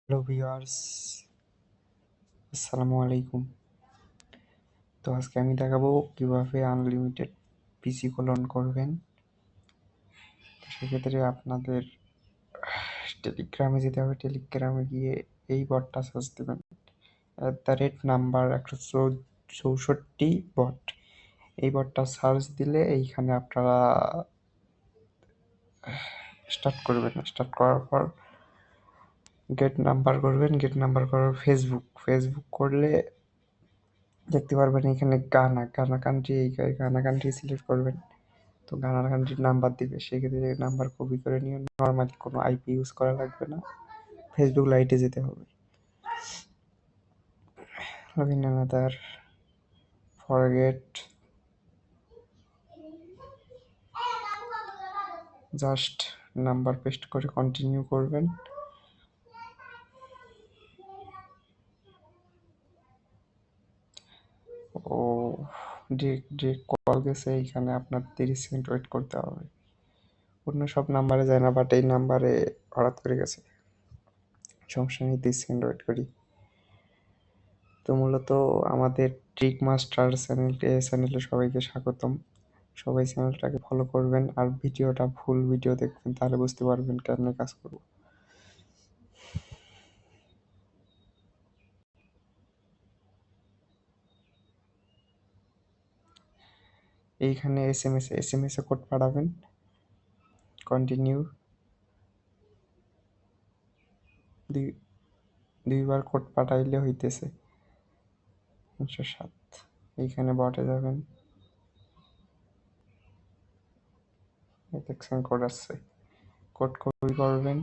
Hello viewers, আসসালামু আলাইকুম। তো আজকে আমি দেখাবো কিভাবে আনলিমিটেড পিসি কল অন করবেন। তো সেক্ষেত্রে আপনাদের টেলিগ্রামে যেতে হবে। টেলিগ্রামে গিয়ে এই বটটা সার্চ দেবেন, @নাম্বার 164 বট। এই বটটা সার্চ দিলে এইখানে আপনারা স্টার্ট করবেন। স্টার্ট করার পর গেট নাম্বার করবেন। গেট নাম্বার করার ফেসবুক করলে দেখতে পারবেন এখানে গানা কান্ট্রি, এই গানা কান্ট্রি সিলেক্ট করবেন। তো গানা কান্ট্রির নাম্বার দিবে, সেক্ষেত্রে নাম্বার কপি করে নিয়ে নর্মালি কোনো আইপি ইউজ করা লাগবে না, ফেসবুক লাইটে যেতে হবে। Login another forget, just number paste করে কন্টিনিউ করবেন। ও ডিরেক্ট কল গেছে, এইখানে আপনার 30 সেকেন্ড ওয়েট করতে হবে। অন্য সব নাম্বারে যায় না, বাট এই নাম্বারে হঠাৎ করে গেছে, সমস্যা নেই, 30 সেকেন্ড ওয়েট করি। তো মূলত আমাদের ট্রিক মাস্টার চ্যানেলে সবাইকে স্বাগতম। সবাই চ্যানেলটাকে ফলো করবেন আর ভিডিওটা ফুল ভিডিও দেখবেন, তাহলে বুঝতে পারবেন কেমনে কাজ করব। এইখানে এস এম এস এ কোড পাঠাবেন, কন্টিনিউ। দুইবার কোড পাঠাইলে হইতেছে 307। এইখানে বটে যাবেন, দেখছেন কোড আসছে, কোড কপি করবেন,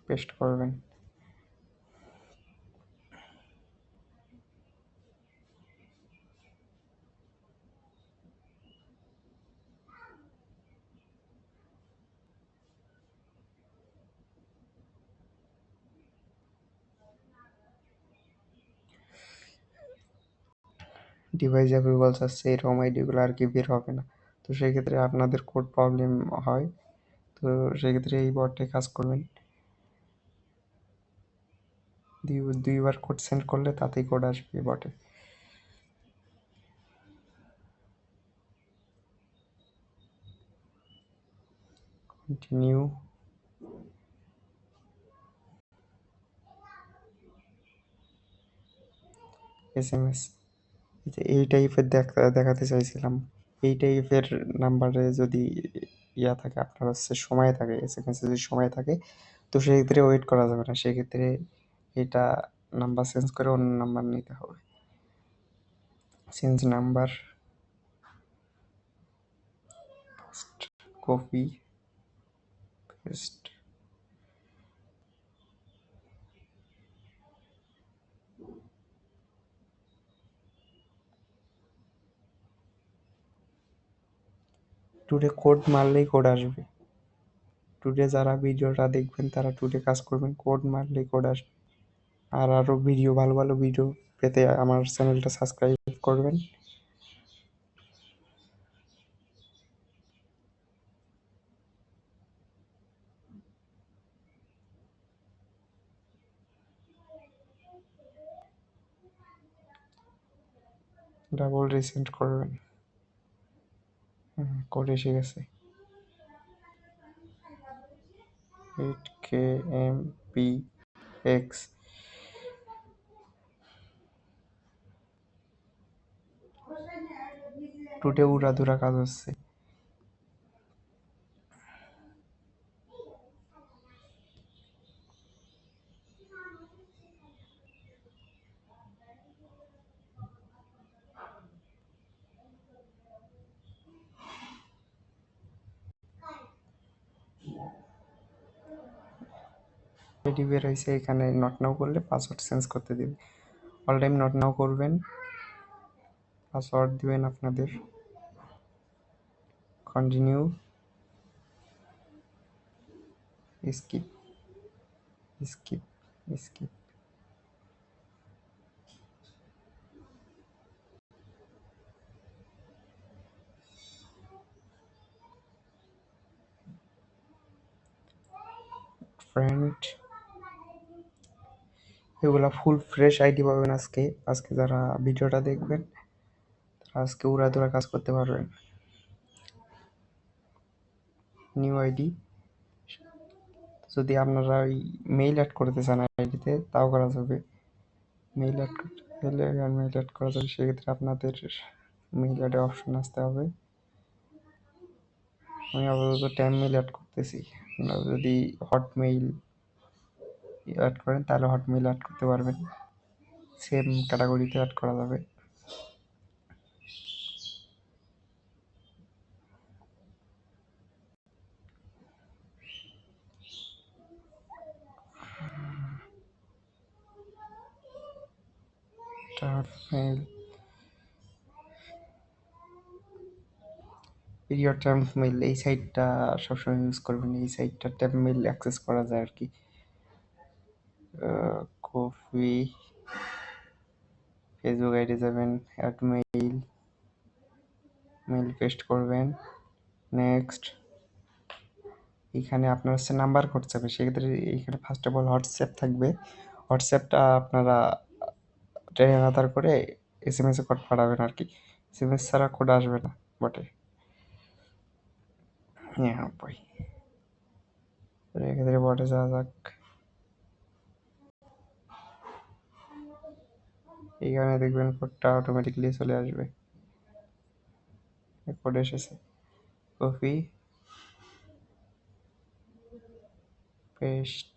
পেস্ট করবেন। ডিভাইস অ্যাপ্রুভালস আসছে, এরকম আইডিগুলো আর কি বের হবে না। তো সেক্ষেত্রে আপনাদের কোড প্রবলেম হয়, তো সেক্ষেত্রে এই বটে কাজ করবেন। দুইবার কোড সেন্ড করলে তাতেই কোড আসবে এই বটে। কন্টিনিউ। এস এই টাইপের দেখাতে চাইছিলাম। এই টাইপের নাম্বারে যদি থাকে, আপনার হচ্ছে সময় থাকে, এস যদি সময় থাকে, তো সেক্ষেত্রে ওয়েট করা যাবে না, সেক্ষেত্রে এটা নাম্বার চেঞ্জ করে অন্য নাম্বার নিতে হবে। Change number, copy, paste. Today code মারলেই কোড আসবে। টুডে যারা ভিডিওটা দেখবেন তারা টুডে কাজ করবেন, কোড মারলেই কোড আসবে। আর আরও ভালো ভালো ভিডিও পেতে আমার চ্যানেলটা সাবস্ক্রাইব করবেন। ডাবল রিসেন্ট করবেন। কোড এসে গেছে, 8KMPX। টুডে উড়াধুরা কাজ হচ্ছে। রেডি বের হয়েছে, এখানে নট নাও করলে পাসওয়ার্ড চেঞ্জ করতে দিবে। অল টাইম নট নাও করবেন, পাসওয়ার্ড দিবেন আপনাদের। Continue, skip, skip, skip. Friend, এগুলা ফুল ফ্রেশ আইডি পাবেন আজকে। আজকে যারা ভিডিওটা দেখবেন তারা আজকে উড়াধুরা কাজ করতে পারবেন। নিউ আইডি, যদি আপনারা ওই মেইল অ্যাড করতে চান আইডিতে তাও করা যাবে। মেইল অ্যাড করতে গেলে মেইল অ্যাড করা যাবে, সেক্ষেত্রে আপনাদের মেইল অ্যাডে অপশন আসতে হবে। আমি আপাতত ট্যাম মেইল অ্যাড করতেছি। আপনারা যদি হটমেইল অ্যাড করেন তাহলে হটমেইল অ্যাড করতে পারবেন, সেম ক্যাটাগরিতে অ্যাড করা যাবে। হটমেইল পিরিয়ড ট্যাম্প মেইল, এই সাইটটা সবসময় ইউজ করবেন। এই সাইটটা ট্যাম্প মেইল অ্যাক্সেস করা যায় আর কি। কপি, ফেসবুক আইডি যাবেন, অ্যাড মেইল, মেইল পেস্ট করবেন। নেক্সট, এখানে আপনার হচ্ছে নাম্বার কোড যাবে, সেক্ষেত্রে এখানে ফার্স্ট অফ অল হোয়াটসঅ্যাপ থাকবে। হোয়াটসঅ্যাপটা আপনারা ট্রেনের আধার করে SMS এ কোড পাঠাবেন আর কি। SMS ছাড়া কোড আসবে না বটে। হ্যাঁ ভাই, এক্ষেত্রে বটে যাওয়া যাক। এইখানে দেখবেন কোডটা অটোমেটিকলি চলে আসবে। কোড এসেছে, copy paste,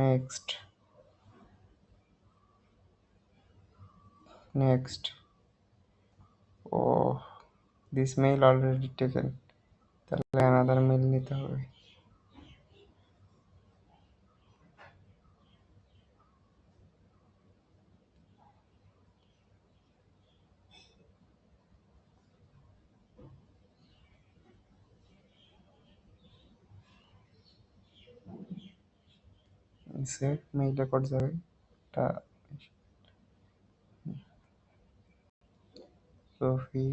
next next. Oh, this mail already taken, তাহলে অ্যানাদার মেইল নিতে হবে। সে মেইলে কোড যাবে, এটা কপি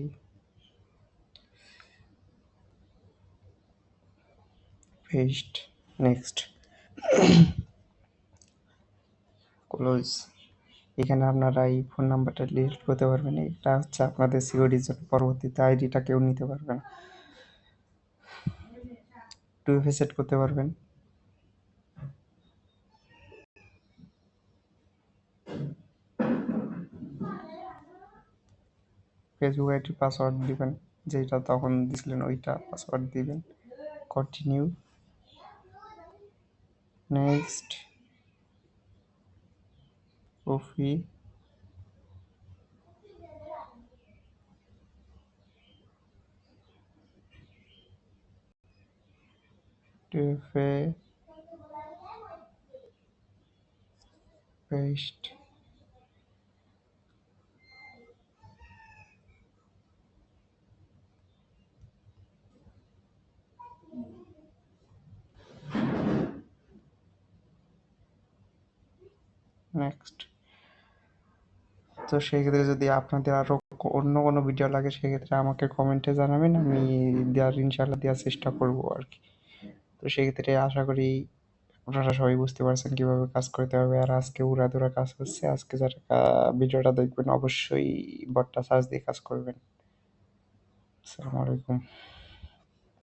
পেস্ট, নেক্সট, ক্লোজ। এখানে আপনারা এই ফোন নাম্বারটা ডিলিট করতে পারবেন। এটা হচ্ছে আপনাদের সিকিউরিটির জন্য, পরবর্তীতে আইডিটা কেউ নিতে পারবে না। 2FA সেট করতে পারবেন। ফেসবুক আইডির পাসওয়ার্ড দিবেন, যেটা তখন দিছিলেন ওইটা পাসওয়ার্ড দিবেন। Continue, next, copy two F A paste, next. তো সেক্ষেত্রে যদি আপনাদের আরও অন্য কোনো ভিডিও লাগে সেক্ষেত্রে আমাকে কমেন্টে জানাবেন, আমি ইনশাল্লাহ দেওয়ার চেষ্টা করবো আর কি। তো সেক্ষেত্রে আশা করি আপনারা সবাই বুঝতে পারছেন কিভাবে কাজ করতে হবে। আর আজকে উড়াধুরা কাজ হচ্ছে, আজকে যারা ভিডিওটা দেখবেন অবশ্যই বটটা সার্চ দিয়ে কাজ করবেন। আসসালামু আলাইকুম।